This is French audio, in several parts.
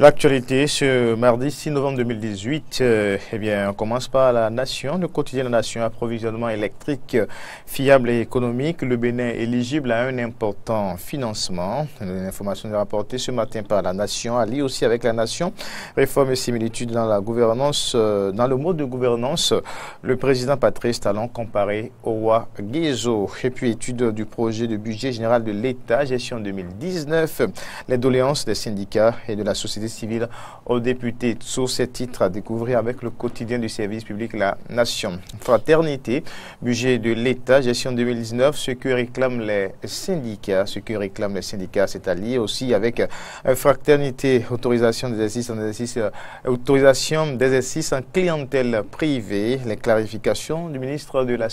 L'actualité ce mardi 6 novembre 2018, on commence par la Nation, le quotidien de la Nation, approvisionnement électrique fiable et économique, le Bénin éligible à un important financement. L'information est rapportée ce matin par la Nation, alliée aussi avec la Nation, réforme et similitudes dans la gouvernance, dans le mode de gouvernance, le président Patrice Talon comparé au roi Guézo. Et puis étude du projet de budget général de l'État, gestion 2019, les doléances des syndicats et de la société civile aux députés. Sur ces titres à découvrir avec le quotidien du service public La Nation. Fraternité, budget de l'État, gestion 2019, ce que réclament les syndicats. C'est allié aussi avec fraternité, autorisation d'exercice en clientèle privée, les clarifications du ministre de la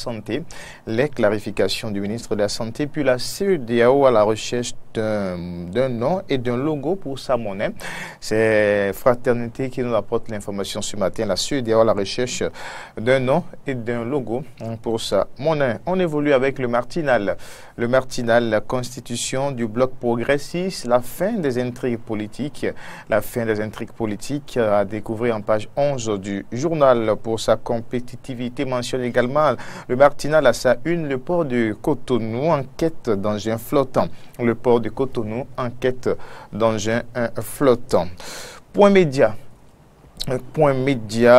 Santé, puis la CEDEAO à la recherche d'un nom et d'un logo pour sa monnaie. C'est Fraternité qui nous apporte l'information ce matin. La CEDEAO à la recherche d'un nom et d'un logo pour sa monnaie. On évolue avec le Martinal. Le Martinal, la constitution du bloc progressiste, la fin des intrigues politiques. À découvrir en page 11 du journal. Pour sa compétitivité, mentionne également le Martinal à sa une, le port de Cotonou, enquête d'engins flottants. Le port de Cotonou, enquête d'engins flottants. Point média,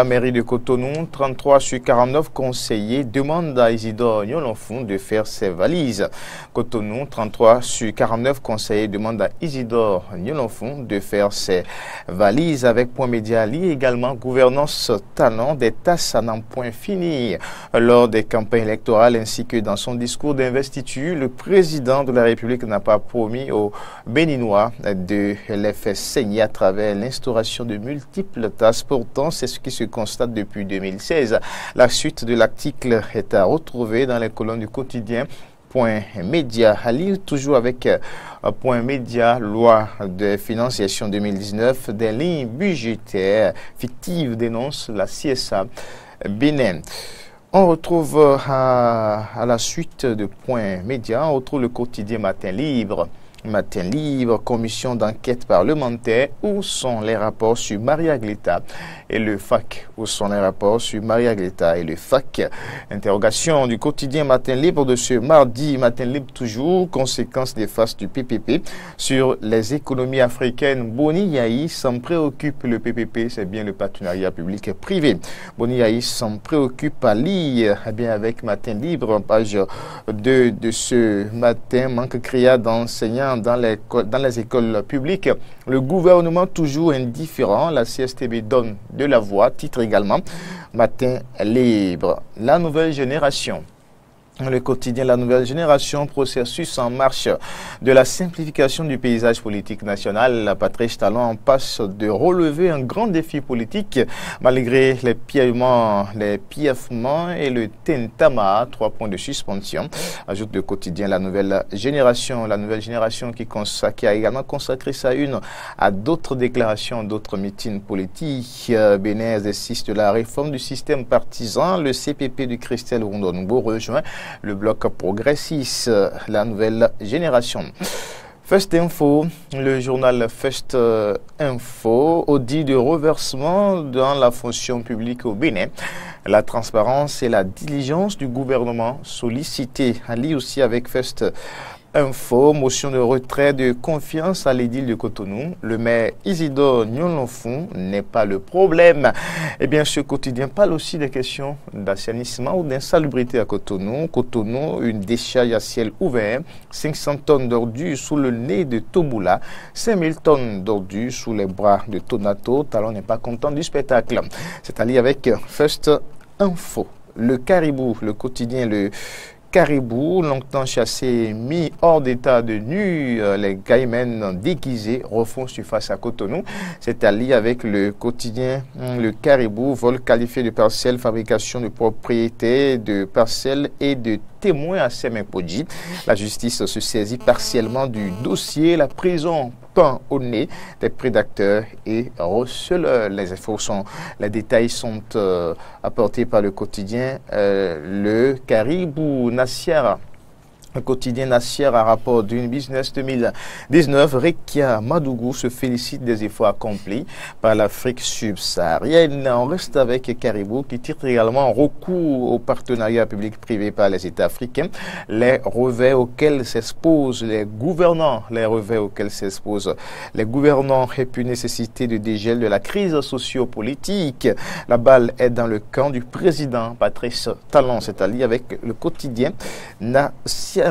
mairie de Cotonou, 33 sur 49 conseillers demandent à Isidore Nyolonfon de faire ses valises. Cotonou, 33 sur 49 conseillers demandent à Isidore Nyolonfon de faire ses valises. Avec Point média, lié également gouvernance talent, des tasses à n'en point finir. Lors des campagnes électorales ainsi que dans son discours d'investiture, le président de la République n'a pas promis aux Béninois de les faire saigner à travers l'instauration de multiples tasses. Pourtant, c'est ce qui se constate depuis 2016. La suite de l'article est à retrouver dans les colonnes du quotidien Point Média. À lire toujours avec Point Média, loi de financiation 2019, des lignes budgétaires fictives dénonce la CSA Bénin. On retrouve à la suite de Point Média, on retrouve le quotidien Matin Libre, commission d'enquête parlementaire, où sont les rapports sur Maria Gleta et le FAC? Interrogation du quotidien Matin Libre de ce mardi, Matin Libre toujours, conséquences des faces du PPP sur les économies africaines. Boni Yahi s'en préoccupe, le PPP, c'est bien le partenariat public et privé. Boni Yahi s'en préoccupe à lire, avec Matin Libre, page 2 de ce matin, manque criard d'enseignants dans les écoles publiques. Le gouvernement toujours indifférent, la CSTB donne de la voix, titre également Matin Libre. La nouvelle génération. Le quotidien La Nouvelle Génération, processus en marche de la simplification du paysage politique national. Patrice Talon en passe de relever un grand défi politique malgré les pièvements et le tentama, 3 points de suspension. Ajoute le quotidien La Nouvelle Génération qui a également consacré sa une à d'autres déclarations, d'autres meetings politiques. Bénin exercice de la réforme du système partisan. Le CPP de Christelle Rondonoubo rejoint le bloc progressiste, La Nouvelle Génération. First Info, le journal First Info, audit de reversement dans la fonction publique au Bénin. La transparence et la diligence du gouvernement sollicité. À lire aussi avec First Info, motion de retrait de confiance à l'édile de Cotonou. Le maire Isidore Nyolonfon n'est pas le problème. Ce quotidien parle aussi des questions d'assainissement ou d'insalubrité à Cotonou. Cotonou, une décharge à ciel ouvert, 500 tonnes d'ordures sous le nez de Toboula, 5000 tonnes d'ordures sous les bras de Tonato. Talon n'est pas content du spectacle. C'est à lire avec First Info. Le Caribou, le quotidien, le Caribou, longtemps chassés, mis hors d'état de nu, les Gaïmens déguisés refont surface à Cotonou. C'est à lire avec le quotidien Le Caribou, vol qualifié de parcelle, fabrication de propriété de parcelles et de témoins à Semempodji. La justice se saisit partiellement du dossier. La prison peint au nez des prédateurs et receleurs. Les détails sont apportés par le quotidien Le Caribou. Nassiara. Le quotidien Nassière, à rapport d'une business 2019, Rekia Madougou se félicite des efforts accomplis par l'Afrique subsaharienne. On reste avec Caribou qui titre également recours au partenariat public-privé par les États africains, les revers auxquels s'exposent les gouvernants, et puis nécessité de dégel de la crise sociopolitique. La balle est dans le camp du président Patrice Talon, c'est-à-dire avec le quotidien Nassière.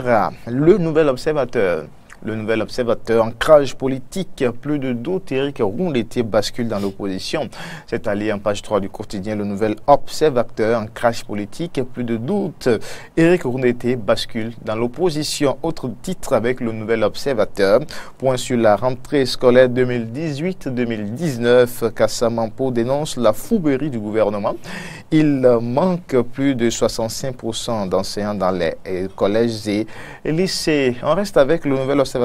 Le Nouvel Observateur. Le Nouvel Observateur, ancrage politique, plus de doutes, Éric Rondeté bascule dans l'opposition. C'est allé en page 3 du quotidien Le Nouvel Observateur, ancrage politique, plus de doutes, Éric Rondeté bascule dans l'opposition. Autre titre avec Le Nouvel Observateur, point sur la rentrée scolaire 2018-2019, Kassamampo dénonce la fouberie du gouvernement. Il manque plus de 65% d'enseignants dans les collèges et lycées. On reste avec Le Nouvel Observateur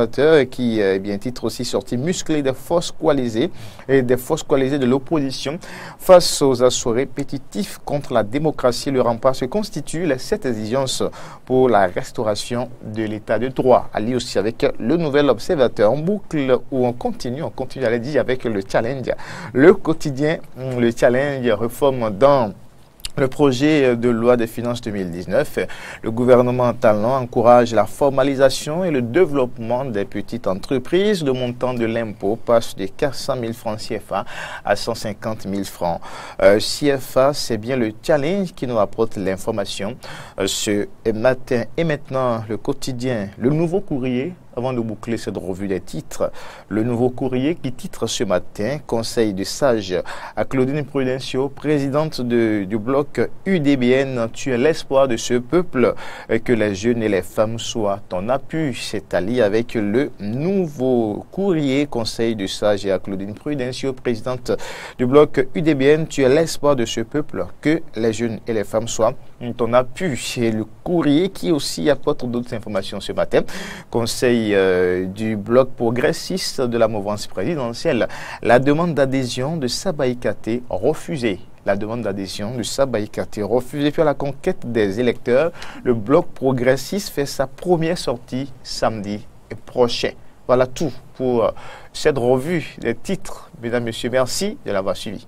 qui titre aussi sorti musclé des forces coalisées et des forces coalisées de l'opposition face aux assauts répétitifs contre la démocratie. Le rempart se constitue les 7 exigences pour la restauration de l'état de droit. Ali aussi avec Le Nouvel Observateur. En boucle où on continue à le dire avec le challenge. Le quotidien, le challenge réforme dans le projet de loi des finances 2019, le gouvernement Talon encourage la formalisation et le développement des petites entreprises. Le montant de l'impôt passe de 400 000 francs CFA à 150 000 francs CFA. C'est bien le challenge qui nous apporte l'information ce matin. Et maintenant, le quotidien, le Nouveau Courrier. Avant de boucler cette revue des titres, le Nouveau Courrier qui titre ce matin « Conseil de sages à Claudine Prudencio, présidente du bloc UDBN, tu es l'espoir de ce peuple, que les jeunes et les femmes soient ton appui ». C'est allié avec le Nouveau Courrier, Conseil de sages à Claudine Prudencio, présidente du bloc UDBN, tu es l'espoir de ce peuple, que les jeunes et les femmes soient ton appui. C'est le Courrier qui aussi apporte d'autres informations ce matin. Conseil du bloc progressiste de la mouvance présidentielle. La demande d'adhésion de Sabaï-Katé refusée. La demande d'adhésion de Sabaï-Katé refusée. Puis à la conquête des électeurs, le bloc progressiste fait sa première sortie samedi prochain. Voilà tout pour cette revue des titres. Mesdames, Messieurs, merci de l'avoir suivi.